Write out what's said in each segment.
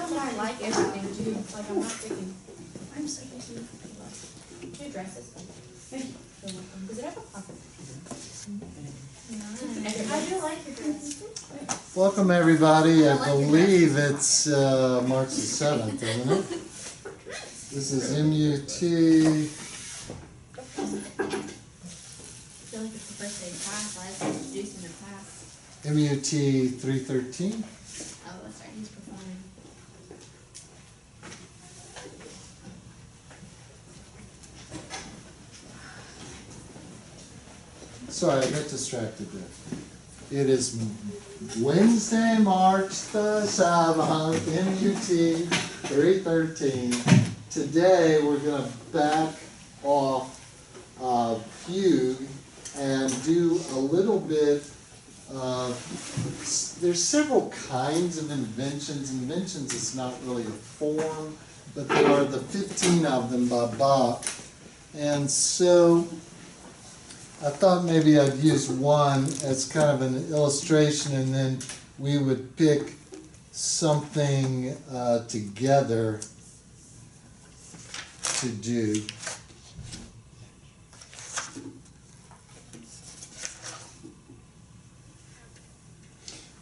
know, but I like everything too. It's like I'm not picky. I'm so picky. Two dresses. Does it have a pocket? Nice. I do like your dress. Welcome everybody. I believe it's March the 7th, isn't it? This is MUT. I feel like it's the first day of class. I like introducing the class. MUT 313. Oh, that's right. He's performing. Sorry, I got distracted there. It is Wednesday, March the 7th, MUT 313. Today we're going to back off fugue and do a little bit of, there's several kinds of inventions. Inventions is not really a form, but there are the 15 of them by Bach. And so I thought maybe I'd use one as kind of an illustration, and then we would pick something together to do.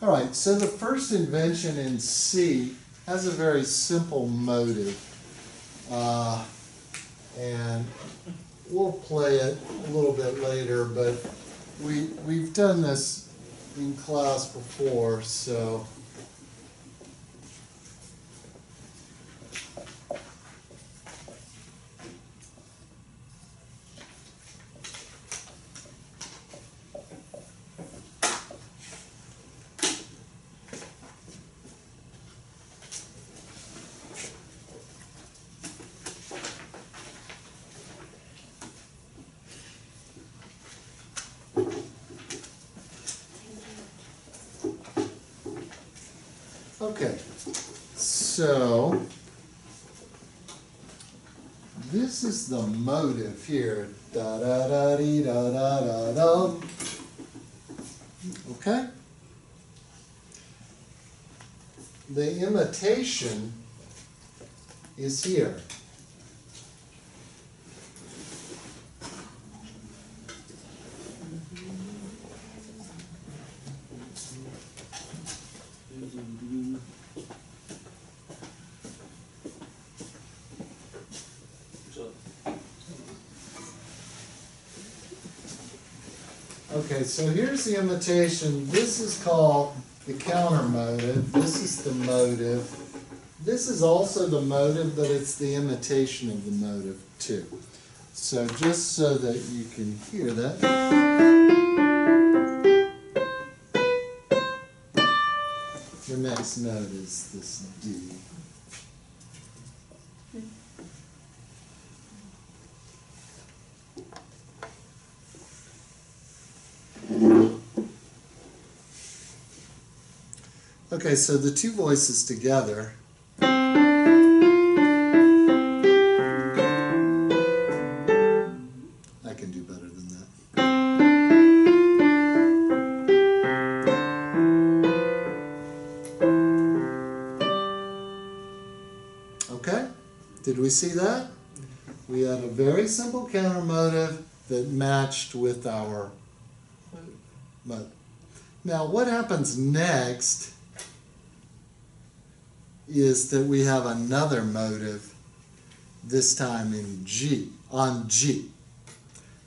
All right, so the first invention in C has a very simple motive. And we'll play it a little bit later, but we've done this in class before, so. Okay, so this is the motive here. Da da da dee da da da da. Okay? The imitation is here. Okay, so here's the imitation. This is called the counter motive. This is the motive. This is also the motive, but it's the imitation of the motive too. So just so that you can hear that. The next note is this D. Okay, so the two voices together. I can do better than that. Okay, did we see that? We had a very simple counter motive that matched with our motive. Now what happens next is that we have another motive, this time in G, on G.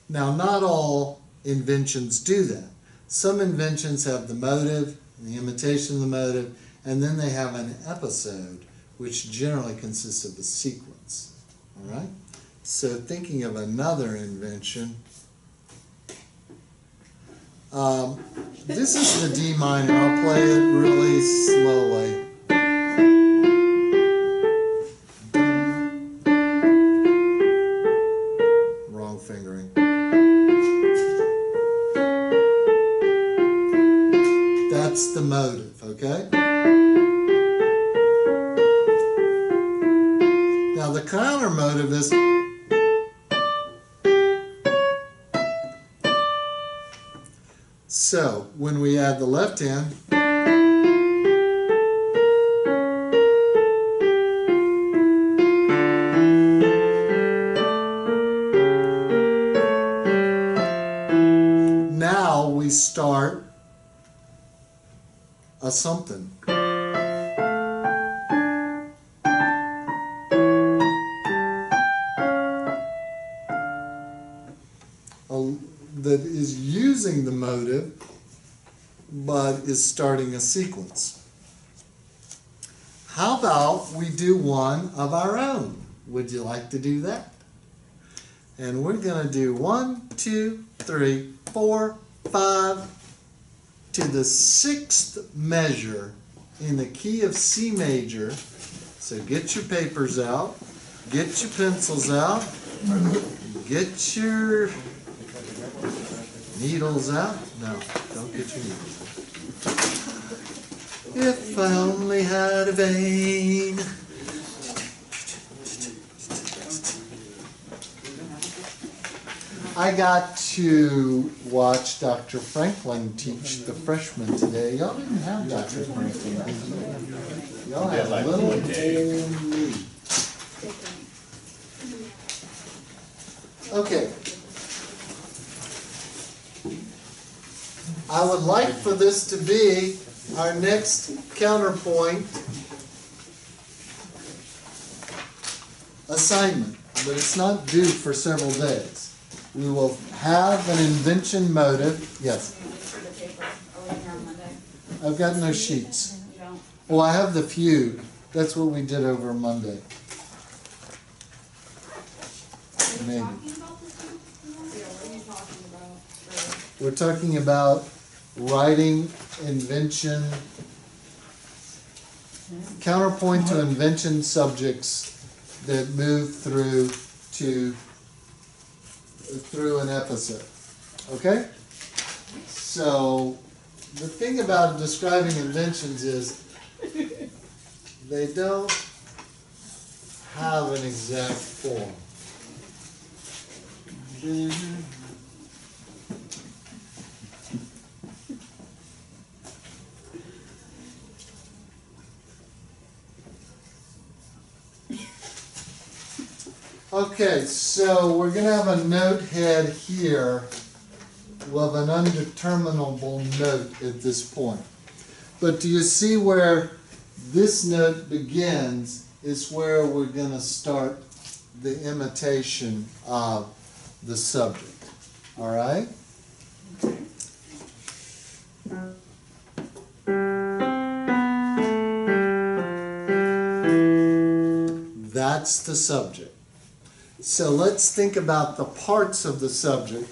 Now, not all inventions do that. Some inventions have the motive, the imitation of the motive, and then they have an episode, which generally consists of a sequence. All right? So thinking of another invention, this is the D minor. I'll play it really slowly. Fingering. That's the motive, okay? Now the counter motive is so when we add the left hand, a something. That is using the motive, but is starting a sequence. How about we do one of our own? Would you like to do that? And we're going to do 1, 2, 3, 4, 5 to the 6th measure in the key of C major. So get your papers out, get your pencils out, get your needles out. No, don't get your needles out. If I only had a vein. I got to watch Dr. Franklin teach the freshmen today. Y'all didn't have Dr. Franklin, did you? Y'all had little old me. Okay. I would like for this to be our next counterpoint assignment, but it's not due for several days. We will have an invention motive. Yes? For the paper, are we here on Monday? I've got no sheets. You don't? Well, I have the fugue. That's what we did over Monday. Maybe. We're talking about writing invention, counterpoint to invention subjects that move through an episode. Okay? So the thing about describing inventions is they don't have an exact form. Okay, so we're going to have a note head here with an undeterminable note at this point. But do you see where this note begins is where we're going to start the imitation of the subject. All right? That's the subject. So let's think about the parts of the subject,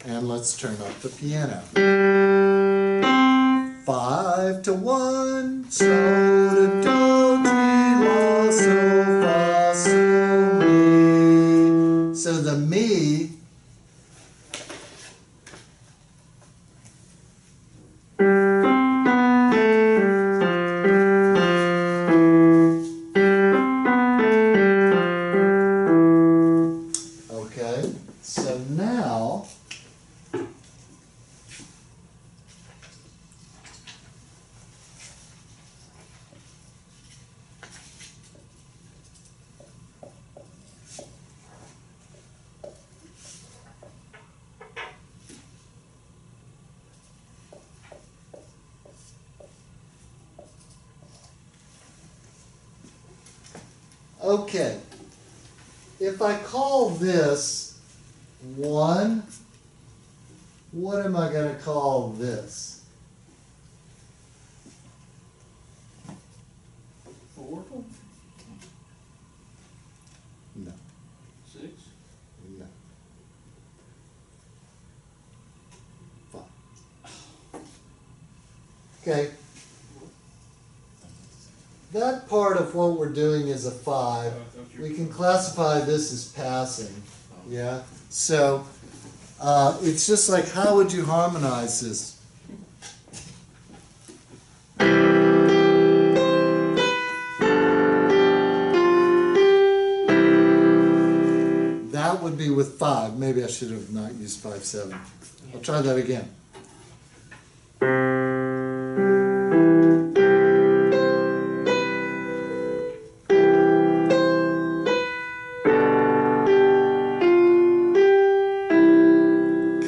and let's turn up the piano. 5 to 1, so to do, ti, la, so, fa, so, mi. So the mi okay, so now okay, if I call this 1, what am I going to call this? 4, No, 6, no. 5. Okay. That part of what we're doing is a 5. We can classify this as passing. Yeah? So, it's just like, how would you harmonize this? That would be with 5. Maybe I should have not used 5, 7. I'll try that again.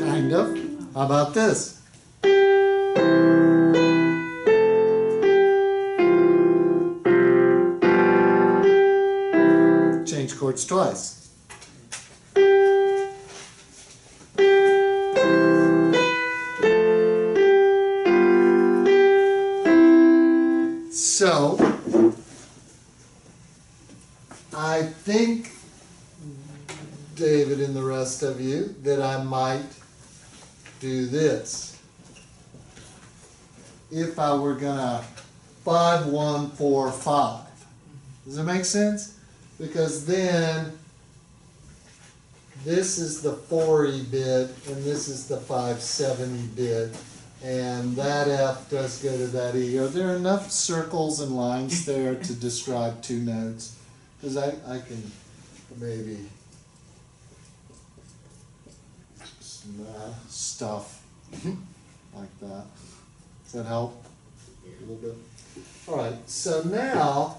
Kind of. How about this? chords twice. So, I think, David and the rest of you, that I might do this. If I were gonna 5, 1, 4, 5. Does it make sense? Because then this is the 4E bit and this is the 5/7E bit, and that F does go to that E. Are there enough circles and lines there to describe two notes? Because I can maybe stuff like that. Does that help a little bit? All right, so now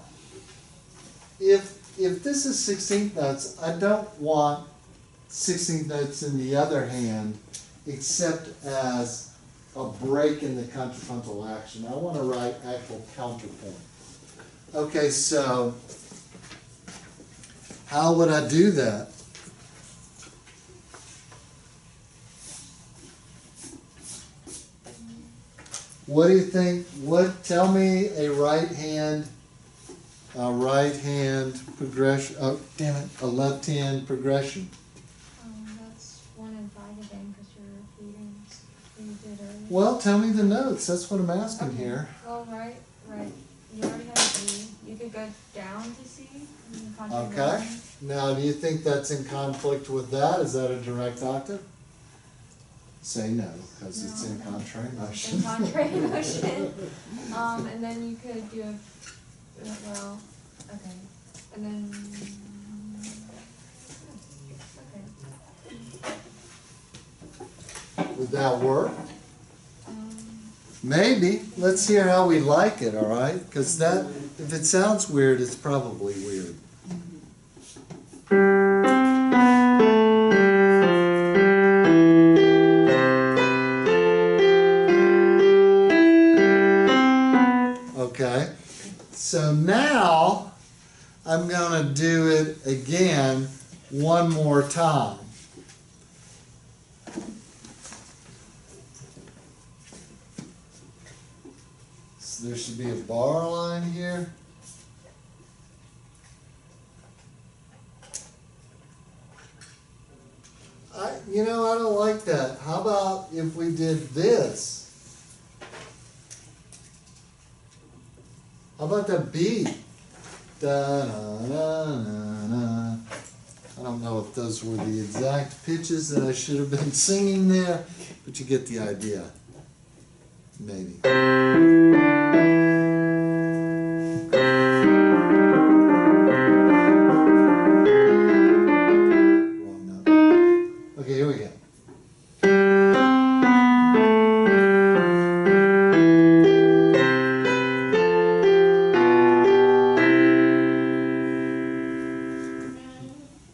if this is 16th notes, I don't want 16th notes in the other hand except as a break in the contrapuntal action. I want to write actual counterpoint. Okay, so how would I do that? What do you think? Tell me a right hand progression. Oh, damn it! A left hand progression. That's 1 and 5 again because you're repeating what you did earlier. Well, tell me the notes. That's what I'm asking Okay. here. Well, right. You already have E. You could go down to C. And concentrate Okay. on it. Now, do you think that's in conflict with that? Is that a direct octave? Say no, because it's in contrary motion. In contrary motion. And then you could do well, okay. And then, okay. Would that work? Um, Maybe. Let's hear how we like it, all right? Because that, if it sounds weird, it's probably weird. Okay, so now I'm going to do it again one more time. So there should be a bar line here. I don't like that. How about if we did this? How about the B? Da, da, da, da, da. I don't know if those were the exact pitches that I should have been singing there, but you get the idea. Maybe. Wrong note. Okay, here we go.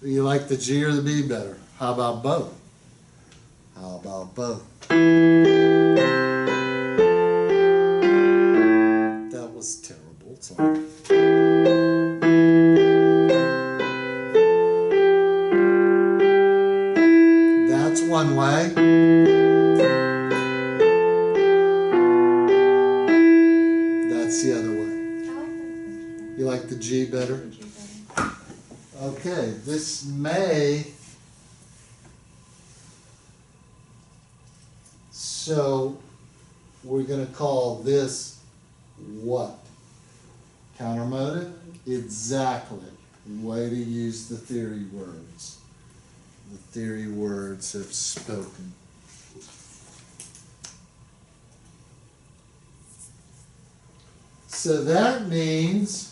You like the G or the B better? How about both? How about both? That was terrible. Sorry. That's one way. That's the other way. I like that. You like the G better? The G better. Okay, this may, so we're going to call this what? Countermotive? Exactly. Way to use the theory words. The theory words have spoken. So that means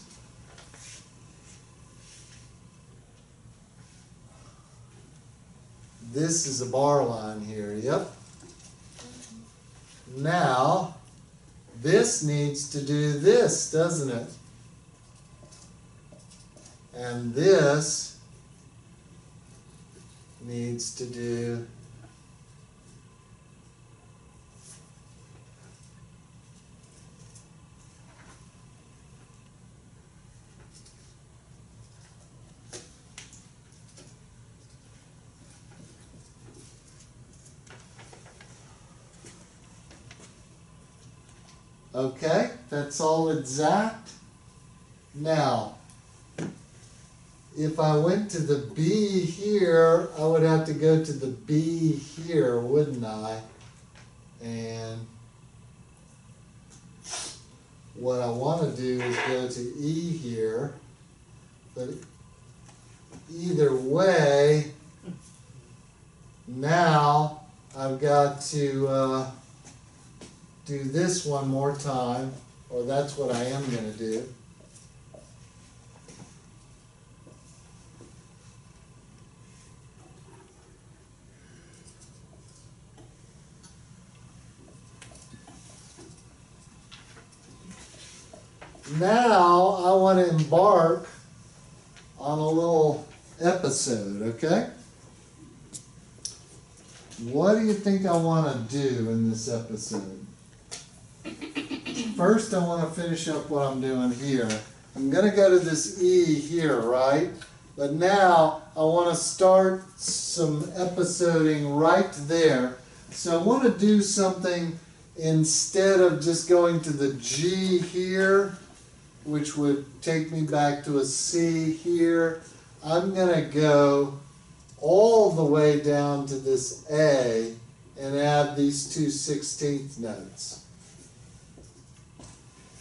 this is a bar line here, yep. Now, this needs to do this, doesn't it? And this needs to do Okay, that's all exact. Now, if I went to the B here, I would have to go to the B here, wouldn't I? And what I want to do is go to E here, but either way, now I've got to do this one more time, or that's what I am going to do. Now I want to embark on a little episode, okay? What do you think I want to do in this episode? First, I want to finish up what I'm doing here. I'm going to go to this E here, right? But now I want to start some episoding right there. So I want to do something instead of just going to the G here, which would take me back to a C here. I'm going to go all the way down to this A and add these two 16th notes.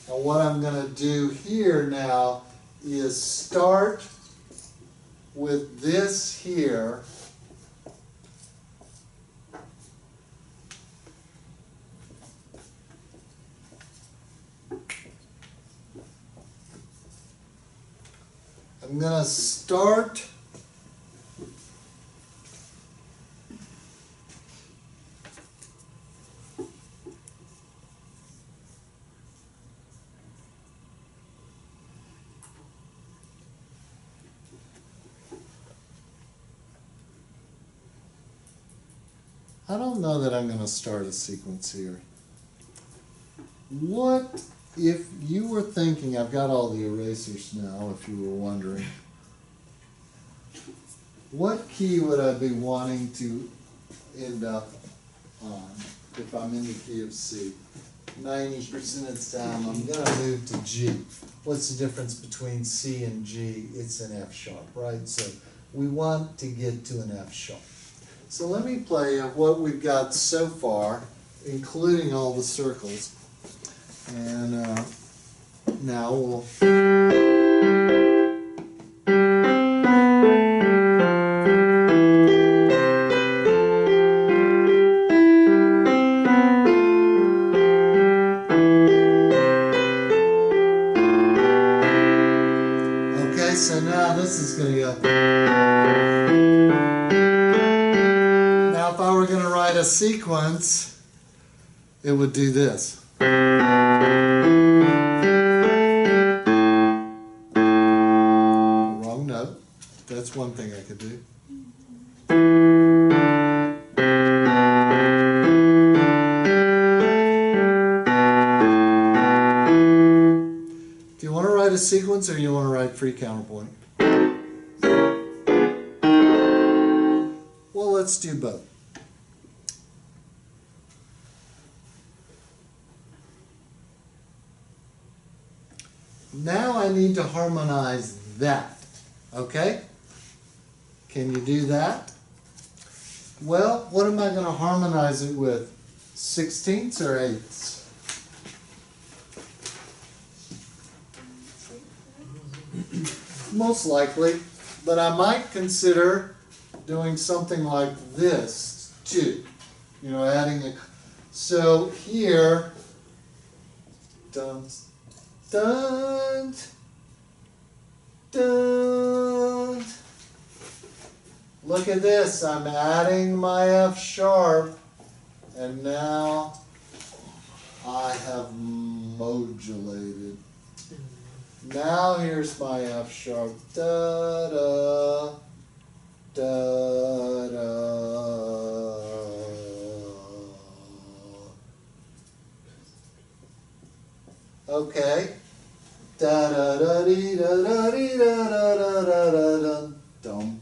And what I'm going to do here now is start with this here. I'm going to start I don't know that I'm going to start a sequence here. What if you were thinking, I've got all the erasers now, if you were wondering. What key would I be wanting to end up on if I'm in the key of C? 90% of the time I'm going to move to G. What's the difference between C and G? It's an F sharp, right? So we want to get to an F sharp. So let me play you what we've got so far, including all the circles. And now we'll... Okay, so now this is going to go... Now if I were going to write a sequence, it would do this. Wrong note. That's one thing I could do. Do you want to write a sequence or you want to write free counterpoint? Well, let's do both. Now I need to harmonize that, okay? Can you do that? Well, what am I going to harmonize it with? 16ths or 8ths? Most likely, but I might consider doing something like this too. You know, adding a... So here, dun, dun, dun. Look at this, I'm adding my F sharp, and now I have modulated. Now here's my F sharp, da da, da da. Okay. Da da da dee da da dee da da da da da da dum.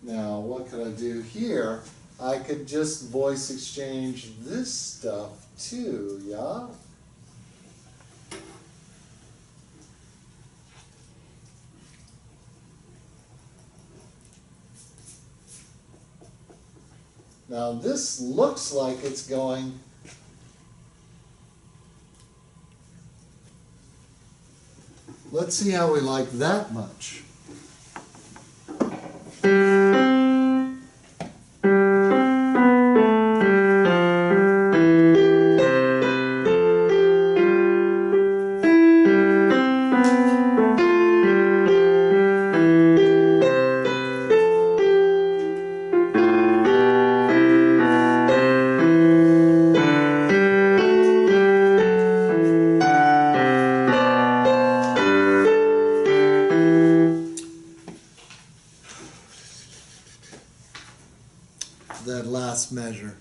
Now what could I do here? I could just voice exchange this stuff too, yeah? Now this looks like it's going let's see how we like that much. That last measure.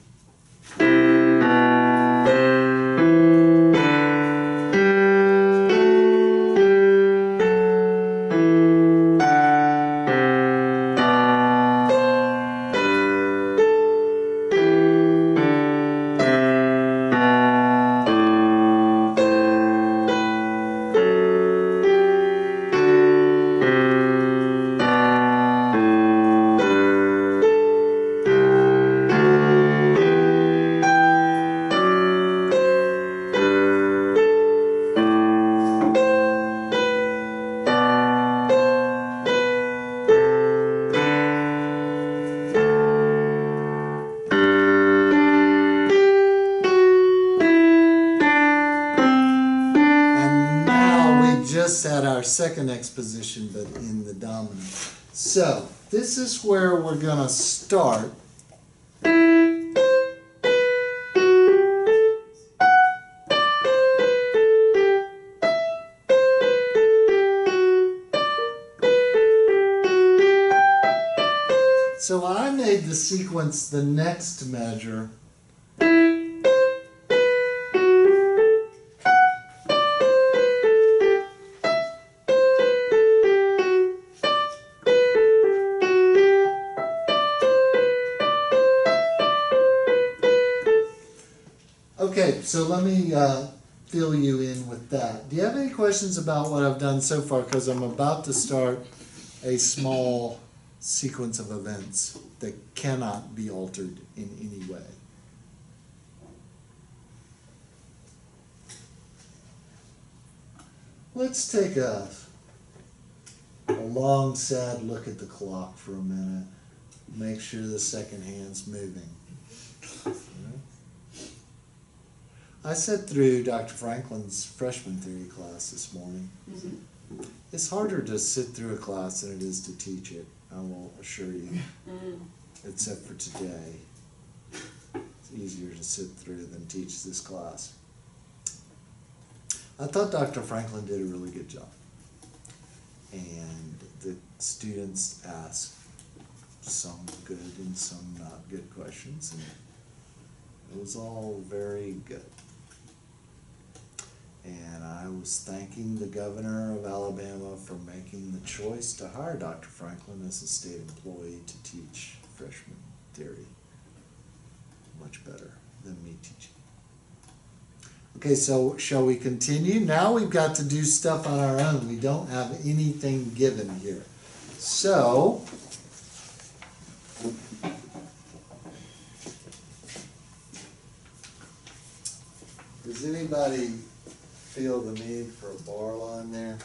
Just at our second exposition, but in the dominant. So this is where we're going to start. So I made the sequence the next measure. Okay, so let me fill you in with that. Do you have any questions about what I've done so far? Because I'm about to start a small sequence of events that cannot be altered in any way. Let's take a long, sad look at the clock for a minute. Make sure the second hand's moving. I sat through Dr. Franklin's freshman theory class this morning. Mm-hmm. It's harder to sit through a class than it is to teach it, I will assure you, except for today. It's easier to sit through than teach this class. I thought Dr. Franklin did a really good job. And the students asked some good and some not good questions, and it was all very good. And I was thanking the governor of Alabama for making the choice to hire Dr. Franklin as a state employee to teach freshman theory. Much better than me teaching. Okay, so shall we continue? Now we've got to do stuff on our own. We don't have anything given here. So, does anybody feel the need for a bar line there?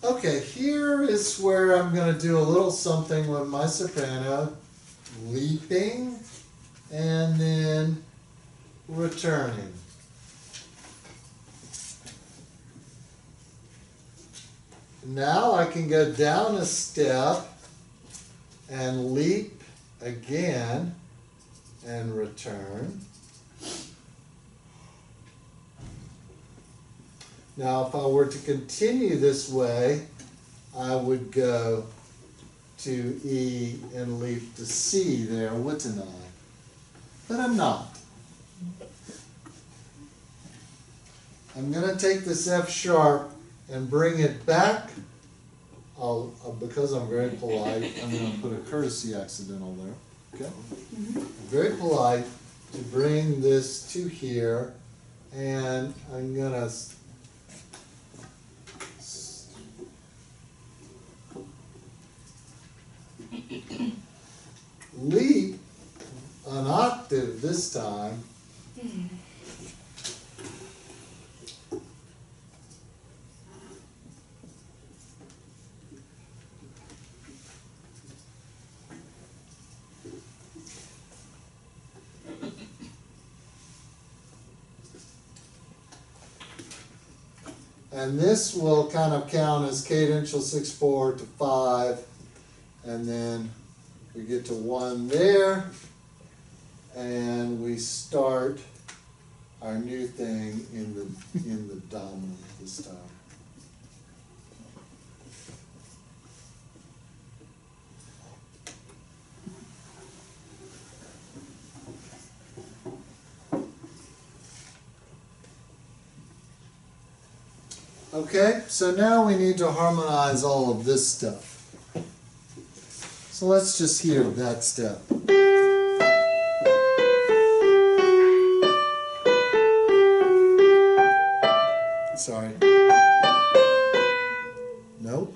Okay, here is where I'm going to do a little something with my soprano, leaping and then returning. Now I can go down a step and leap again and return. Now if I were to continue this way, I would go to E and leap to C there, wouldn't I? But I'm not. I'm going to take this F sharp and bring it back. Because I'm very polite, I'm going to put a courtesy accidental there. Okay? Very polite. to bring this to here, and I'm gonna leap an octave this time. And this will kind of count as cadential 6/4 to 5, and then we get to 1 there, and we start our new thing in the dominant this time. Okay, so now we need to harmonize all of this stuff. So let's just hear that step. Sorry. Nope.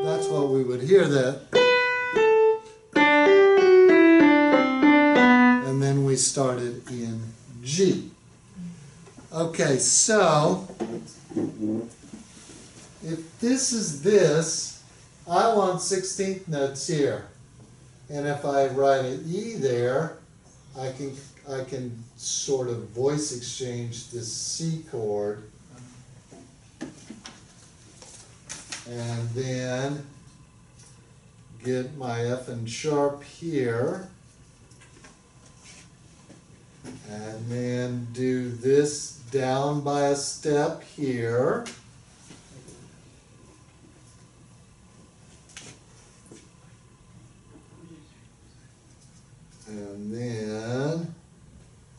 That's what we would hear that. And then we started in G. Okay, so if this is this, I want 16th notes here. And if I write an E there, I can sort of voice exchange this C chord. And then get my F and sharp here. And then do this down by a step here. And then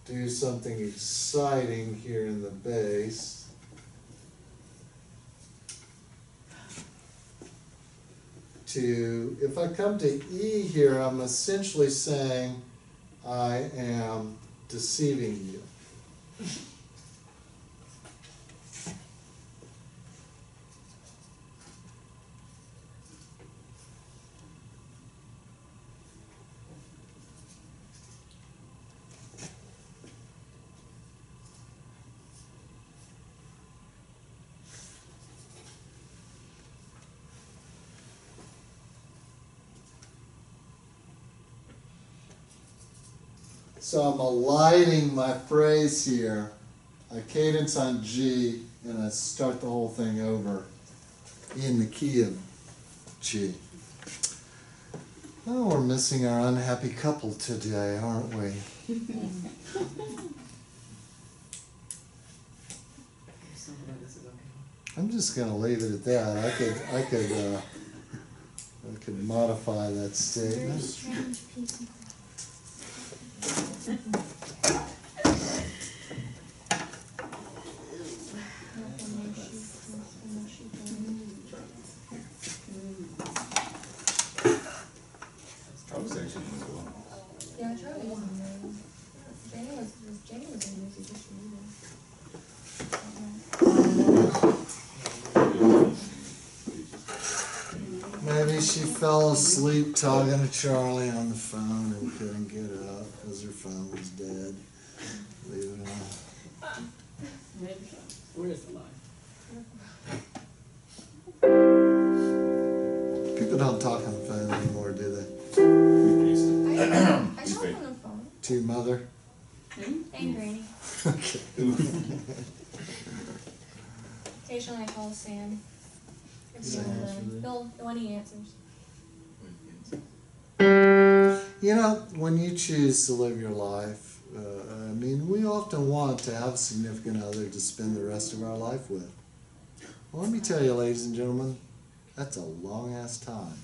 do something exciting here in the bass. If I come to E here, I'm essentially saying I am deceiving you. So I'm alighting my phrase here. I cadence on G, and I start the whole thing over in the key of G. Oh, we're missing our unhappy couple today, aren't we? I'm just going to leave it at that. I could modify that statement. Yeah, Charlie was in there. Jenny was in music this year. Maybe she fell asleep talking to Charlie on the phone and couldn't get up because her phone was dead. Leave it alone. Where's the line? People don't talk on the phone anymore, do they? I talk on the phone. To your mother? And Granny. Okay. Occasionally I call Sam. Sam. The one he answers. You know, when you choose to live your life, I mean, we often want to have a significant other to spend the rest of our life with. Well, let me tell you, ladies and gentlemen, that's a long-ass time.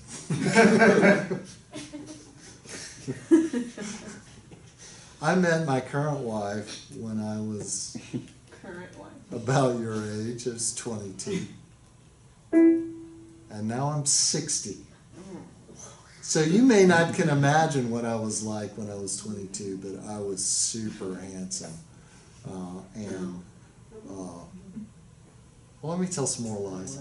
I met my current wife when I was about your age. I was 22. and now I'm 60. So you may not can imagine what I was like when I was 22, but I was super handsome. Well, let me tell some more lies.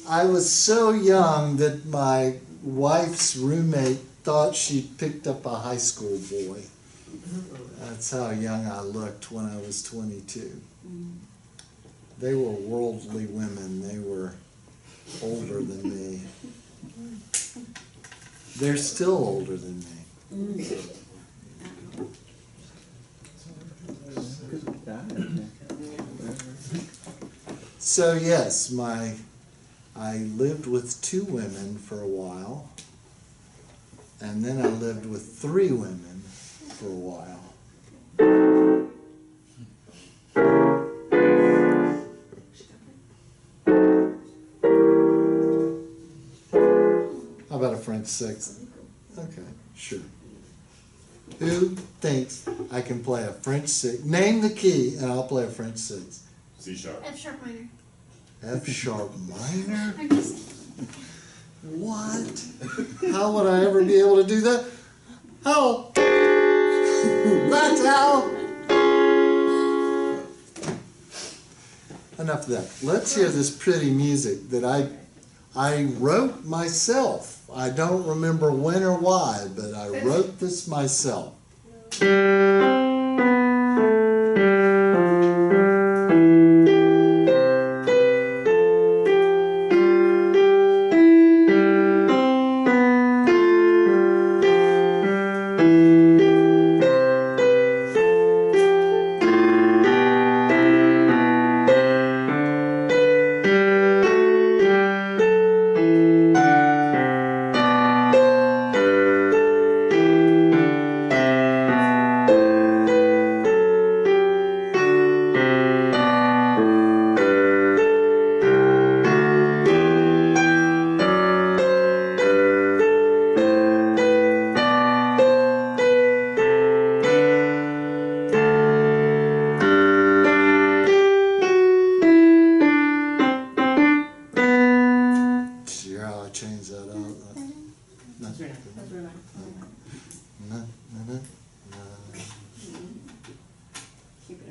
I was so young that my wife's roommate thought she'd picked up a high school boy. That's how young I looked when I was 22. They were worldly women. They were older than me. They're still older than me. So yes, I lived with 2 women for a while, and then I lived with 3 women for a while. How about a French 6? Okay, sure. Who thinks I can play a French 6? Name the key and I'll play a French 6. C sharp. F sharp minor. F sharp minor? I'm just What? How would I ever be able to do that? How? That's how? Enough of that. Let's hear this pretty music that I wrote myself. I don't remember when or why, but I wrote this myself.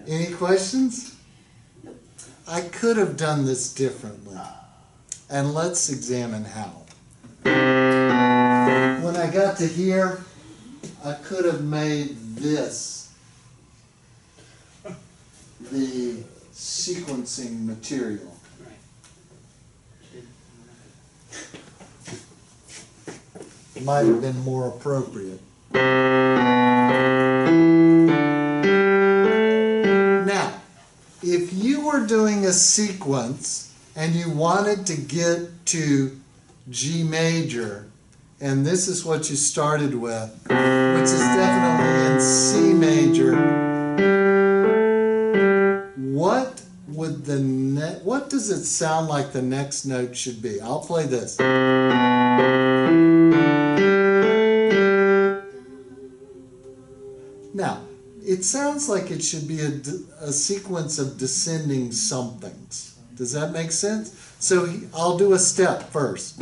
Any questions? I could have done this differently, and let's examine how. When I got to here, I could have made this the sequencing material. Might have been more appropriate. Now, if you were doing a sequence and you wanted to get to G major, and this is what you started with, which is definitely in C major, what would what does it sound like the next note should be? I'll play this. Now, it sounds like it should be a sequence of descending somethings. Does that make sense? So I'll do a step first.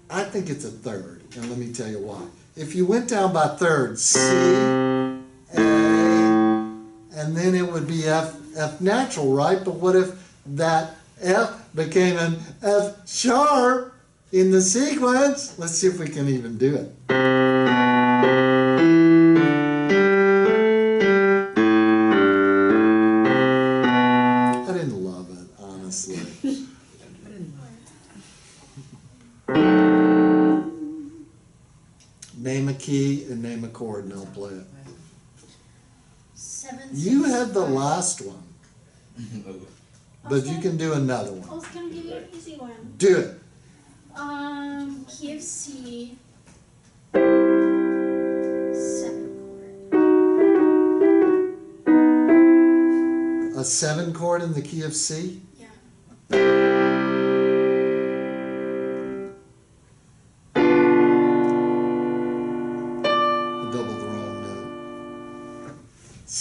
I think it's a third, and let me tell you why. If you went down by thirds, C, A, and then it would be F natural, right? But what if that F became an F sharp in the sequence? Let's see if we can even do it. I didn't love it, honestly. Name a key and name a chord and I'll play it. 7, 6. You had the last one, but you can do another I one. was gonna give you an easy one. Do it. Key of C. 7 chord. A 7 chord in the key of C? Yeah.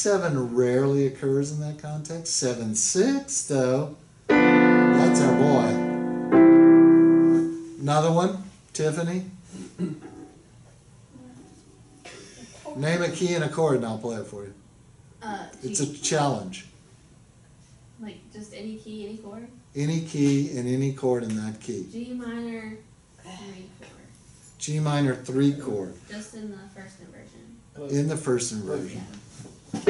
7 rarely occurs in that context. 7/6 though, that's our boy. Another one, Tiffany. Name a key and a chord, and I'll play it for you. It's a challenge. Like just any key, any chord? Any key and any chord in that key. G minor 3 chord. G minor 3 chord. Just in the first inversion. In the first inversion. No,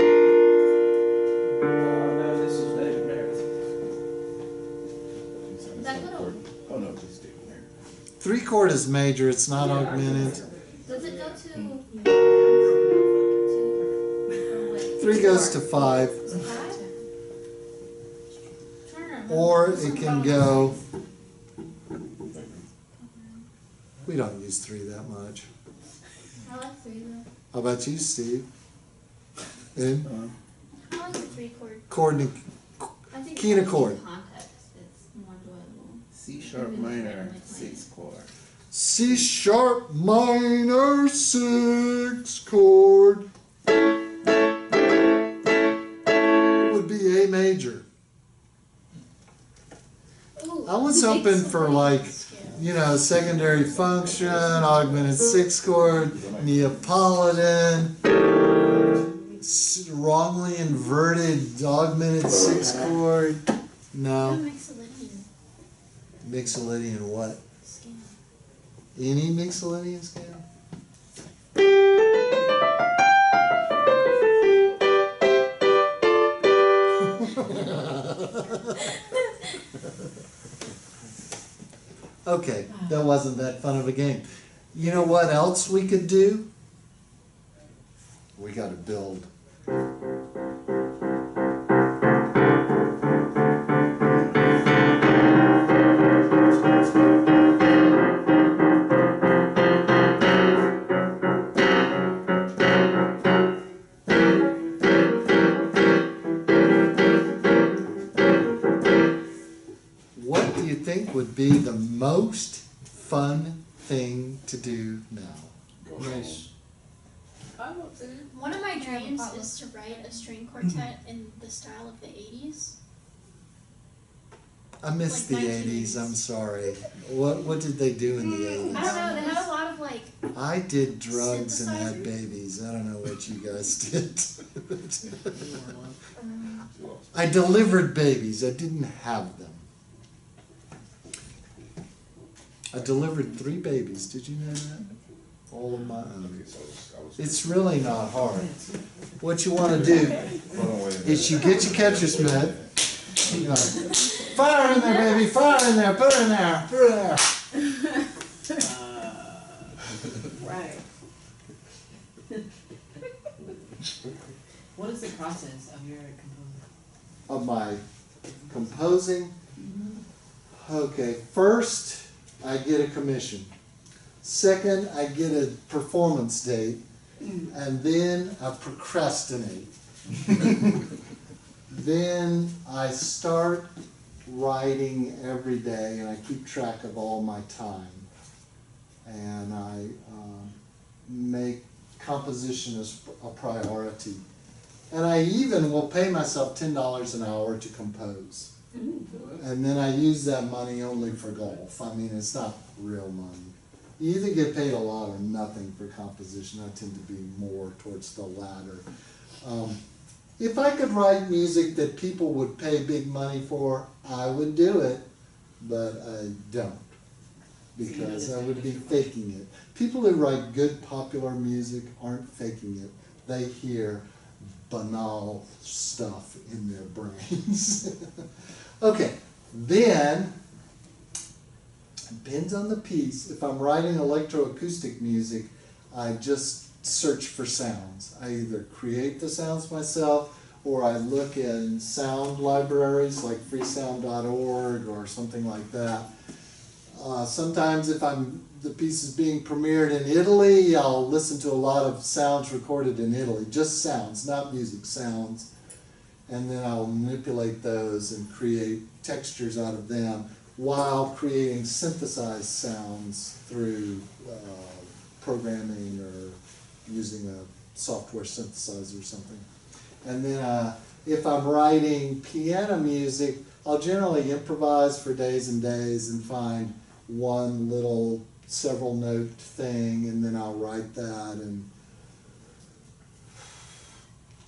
this is David Meredith. Is that good? Oh no, this is David Meredith. 3 chord is major, it's not augmented. Does it go to? 3 goes to 5. Or it can go, we don't use 3 that much. I like 3 though. How about you, Steve? And I like the 3 chord. chord and I think key and a in chord. context, it's more enjoyable. C sharp minor, 6 chord. C sharp minor 6 chord. It would be A major. Ooh, I was hoping for like, you know, secondary function, augmented 6 chord, Neapolitan, wrongly inverted augmented 6 chord. No. Mixolydian Mixolydian what? scale. Any Mixolydian scale? Okay, that wasn't that fun of a game. You know what else we could do? We got to build. What do you think would be the most fun thing to do now? Nice. One of my dreams is to write a string quartet in the style of the 80s. I missed Like the 1980s. 80s, I'm sorry. What did they do in the I 80s? don't know, they had a lot of like, I did drugs and had Synthesizers? babies. I don't know what you guys did. I delivered babies. I didn't have them. I delivered 3 babies. Did you know that? All of my own. It's really not hard. What you want to do is you get your catcher's mitt. You know, fire in there, baby. Fire in there. Put it in there. Put it in there. Right. What is the process of your composing? Of my composing. Okay, first I get a commission. Second, I get a performance date. And then I procrastinate. Then I start writing every day and I keep track of all my time. And I make composition as a priority. And I even will pay myself $10 an hour to compose. And then I use that money only for golf. I mean, it's not real money. You either get paid a lot or nothing for composition. I tend to be more towards the latter. If I could write music that people would pay big money for, I would do it, but I don't, because I would be faking it. People who write good popular music aren't faking it. They hear banal stuff in their brains. Okay, then, depends on the piece. If I'm writing electroacoustic music, I just search for sounds. I either create the sounds myself or I look in sound libraries like freesound.org or something like that. Sometimes if the piece is being premiered in Italy, I'll listen to a lot of sounds recorded in Italy, just sounds, not music, sounds. And then I'll manipulate those and create textures out of them while creating synthesized sounds through programming or using a software synthesizer or something. And then if I'm writing piano music, I'll generally improvise for days and days and find one little several note thing, and then I'll write that. And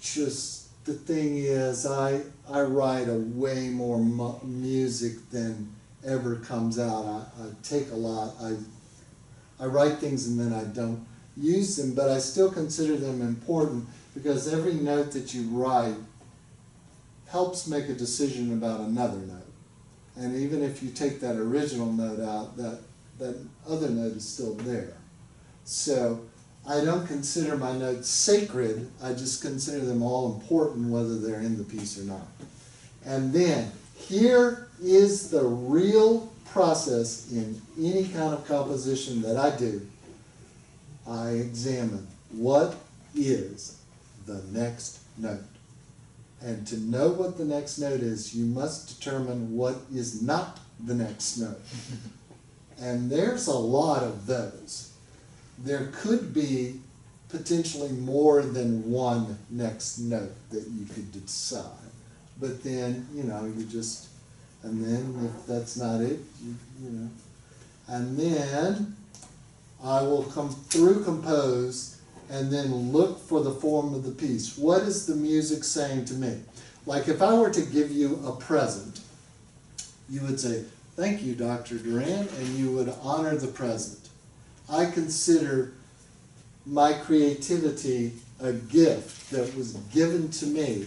just the thing is, I write a way more music than ever comes out. I take a lot. I write things and then I don't use them, but I still consider them important because every note that you write helps make a decision about another note. And even if you take that original note out, that other note is still there. So I don't consider my notes sacred, I just consider them all important whether they're in the piece or not. And then, here is the real process in any kind of composition that I do. I examine what is the next note. And to know what the next note is, you must determine what is not the next note. And there's a lot of those. There could be potentially more than one next note that you could decide. But then, you know, you just, and then if that's not it, you know. And then I will come through compose and then look for the form of the piece. What is the music saying to me? Like if I were to give you a present, you would say, "Thank you, Dr. Duran," and you would honor the present. I consider my creativity a gift that was given to me,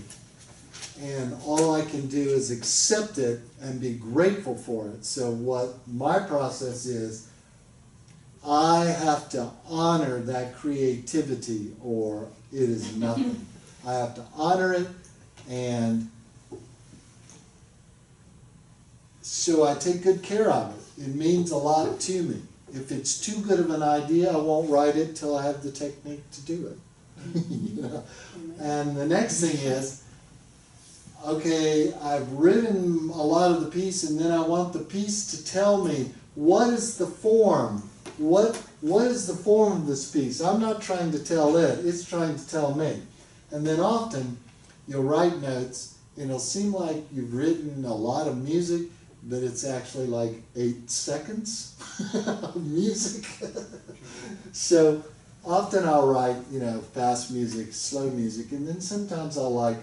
and all I can do is accept it and be grateful for it. So what my process is, I have to honor that creativity or it is nothing. I have to honor it, and so I take good care of it. It means a lot to me. If it's too good of an idea, I won't write it till I have the technique to do it. You know? And the next thing is, okay, I've written a lot of the piece, and then I want the piece to tell me what is the form. What is the form of this piece? I'm not trying to tell it, it's trying to tell me. And then often you'll write notes and it'll seem like you've written a lot of music, but it's actually like 8 seconds of music. So often I'll write, you know, fast music, slow music, and then sometimes I'll like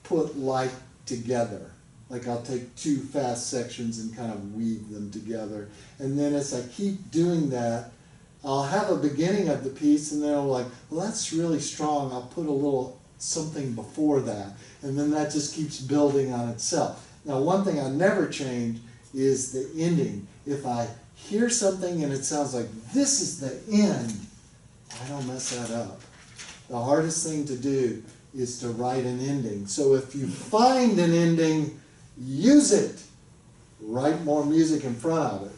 put like together. Like I'll take 2 fast sections and kind of weave them together. And then as I keep doing that, I'll have a beginning of the piece and then I'm like, well, that's really strong. I'll put a little something before that. And then that just keeps building on itself. Now, one thing I never change is the ending. If I hear something and it sounds like this is the end, I don't mess that up. The hardest thing to do is to write an ending. So if you find an ending, use it. Write more music in front of it.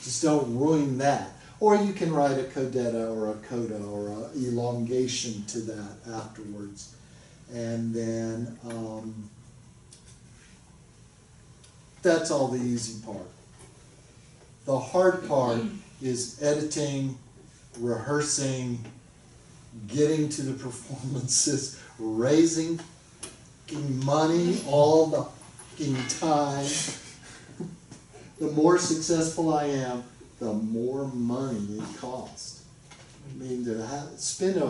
Just don't ruin that. Or you can write a codetta or a coda or an elongation to that afterwards. And then that's all the easy part. The hard part is editing, rehearsing, getting to the performances, raising money all the time. The more successful I am, the more money it costs. I mean, to spend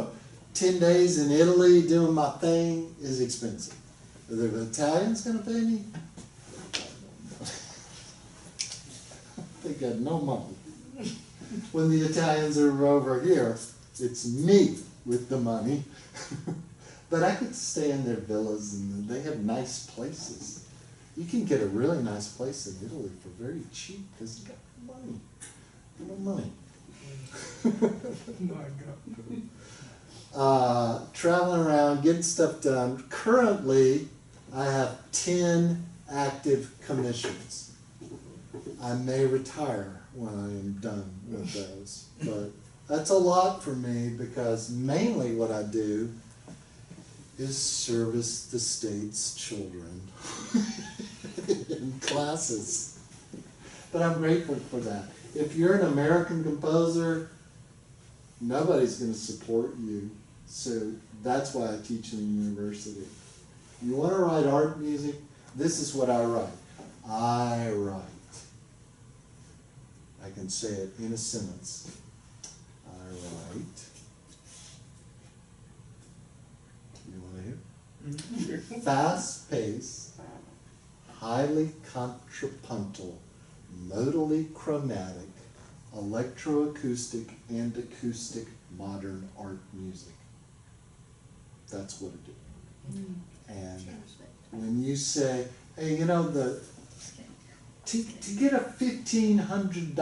10 days in Italy doing my thing is expensive. Are the Italians going to pay me? They got no money. When the Italians are over here, it's me with the money. But I could stay in their villas, and they have nice places. You can get a really nice place in Italy for very cheap because you got money. No money. Traveling around, getting stuff done. Currently, I have 10 active commissions. I may retire when I am done with those, but that's a lot for me because mainly what I do is service the state's children in classes. But I'm grateful for that. If you're an American composer, nobody's going to support you. So That's why I teach in the university. You want to write art music? This is what I write. I write. I can say it in a sentence. I write. You want to hear? Fast-paced, highly contrapuntal, modally chromatic, electroacoustic and acoustic modern art music. That's what it is. And when you say, hey, you know, to get a $1,500